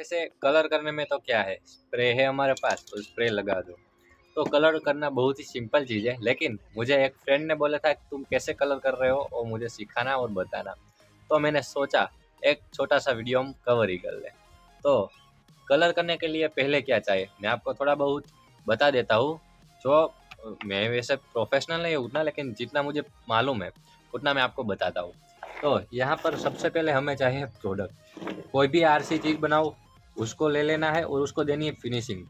जैसे कलर करने में तो क्या है, स्प्रे है हमारे पास तो स्प्रे लगा दो। तो कलर करना बहुत ही सिंपल चीज़ है, लेकिन मुझे एक फ्रेंड ने बोला था कि तुम कैसे कलर कर रहे हो और मुझे सिखाना और बताना। तो मैंने सोचा एक छोटा सा वीडियो हम कवर ही कर लें। तो कलर करने के लिए पहले क्या चाहिए मैं आपको थोड़ा बहुत बता देता हूँ। जो मैं वैसे प्रोफेशनल नहीं हूँ उतना, लेकिन जितना मुझे मालूम है उतना मैं आपको बताता हूँ। तो यहाँ पर सबसे पहले हमें चाहिए प्रोडक्ट। कोई भी आरसी चीज़ बनाओ उसको ले लेना है और उसको देनी है फिनिशिंग।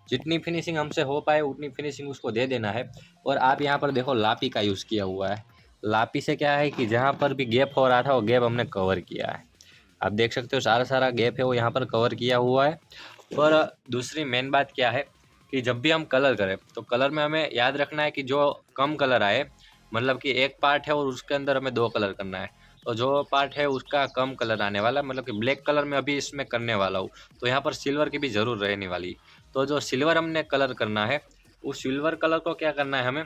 जितनी फिनिशिंग हमसे हो पाए उतनी फिनिशिंग उसको दे देना है। और आप यहाँ पर देखो लापी का यूज़ किया हुआ है। लापी से क्या है कि जहाँ पर भी गैप हो रहा था वो गैप हमने कवर किया है। आप देख सकते हो सारा सारा गैप है वो यहाँ पर कवर किया हुआ है। और दूसरी मेन बात क्या है कि जब भी हम कलर करें तो कलर में हमें याद रखना है कि जो कम कलर आए, मतलब कि एक पार्ट है और उसके अंदर हमें दो कलर करना है, तो जो पार्ट है उसका कम कलर आने वाला है, मतलब कि ब्लैक कलर में अभी इसमें करने वाला हूँ। तो यहाँ पर सिल्वर की भी ज़रूर रहने वाली। तो जो सिल्वर हमने कलर करना है उस सिल्वर कलर को क्या करना है, हमें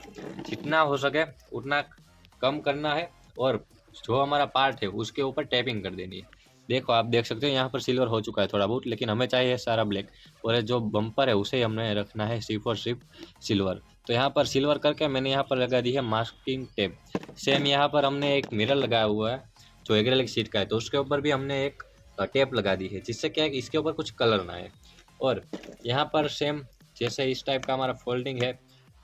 जितना हो सके उतना कम करना है और जो हमारा पार्ट है उसके ऊपर टैपिंग कर देनी है। देखो आप देख सकते हो यहाँ पर सिल्वर हो चुका है थोड़ा बहुत, लेकिन हमें चाहिए सारा ब्लैक। और ये जो बम्पर है उसे हमने रखना है सिर्फ और सिर्फ सिल्वर। तो यहाँ पर सिल्वर करके मैंने यहाँ पर लगा दी है मास्किंग टेप। सेम यहाँ पर हमने एक मिरर लगाया हुआ है जो एक्रेलिक शीट का है, तो उसके ऊपर भी हमने एक टेप लगा दी है जिससे क्या है कि इसके ऊपर कुछ कलर ना आए। और यहाँ पर सेम जैसे इस टाइप का हमारा फोल्डिंग है।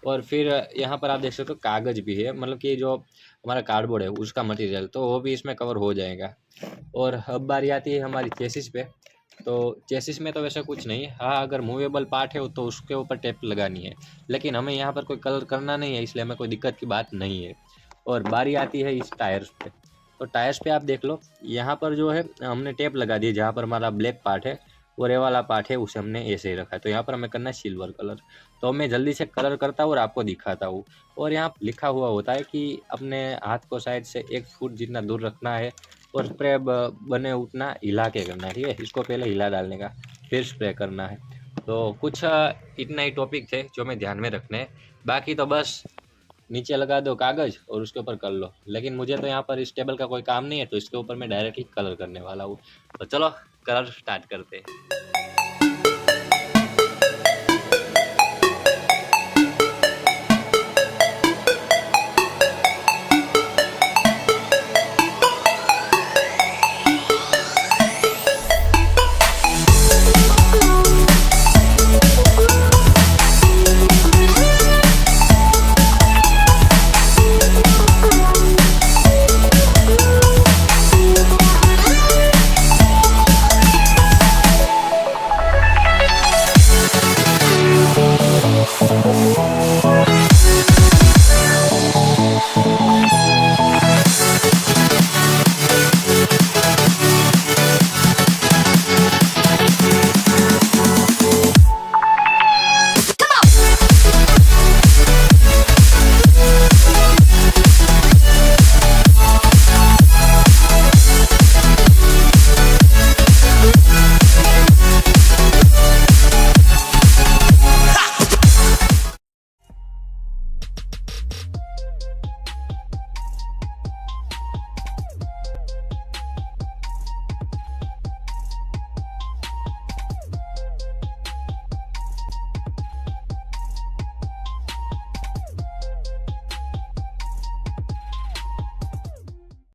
और फिर यहाँ पर आप देख सकते हो कागज़ भी है, मतलब कि जो हमारा कार्डबोर्ड है उसका मटेरियल, तो वो भी इसमें कवर हो जाएगा। और अब बारी आती है हमारी चेसिस पे। तो चेसिस में तो वैसे कुछ नहीं है, हाँ अगर मूवेबल पार्ट है तो उसके ऊपर टेप लगानी है, लेकिन हमें यहाँ पर कोई कलर करना नहीं है इसलिए हमें कोई दिक्कत की बात नहीं है। और बारी आती है इस टायर्स पे। तो टायर्स पे आप देख लो यहाँ पर जो है हमने टेप लगा दी जहाँ पर हमारा ब्लैक पार्ट है और ये वाला पार्ट है उसे हमने ऐसे ही रखा है। तो यहाँ पर हमें करना है सिल्वर कलर। तो मैं जल्दी से कलर करता हूँ और आपको दिखाता हूँ। और यहाँ लिखा हुआ होता है कि अपने हाथ को साइड से 1 फुट जितना दूर रखना है और स्प्रे बने उतना हिला के करना है, ठीक है। इसको पहले हिला डालने का फिर स्प्रे करना है। तो कुछ इतना ही टॉपिक थे जो मैं ध्यान में रखने हैं। बाकी तो बस नीचे लगा दो कागज़ और उसके ऊपर कर लो, लेकिन मुझे तो यहाँ पर इस टेबल का कोई काम नहीं है तो इसके ऊपर मैं डायरेक्टली कलर करने वाला हूँ। तो चलो कलर स्टार्ट करते हैं।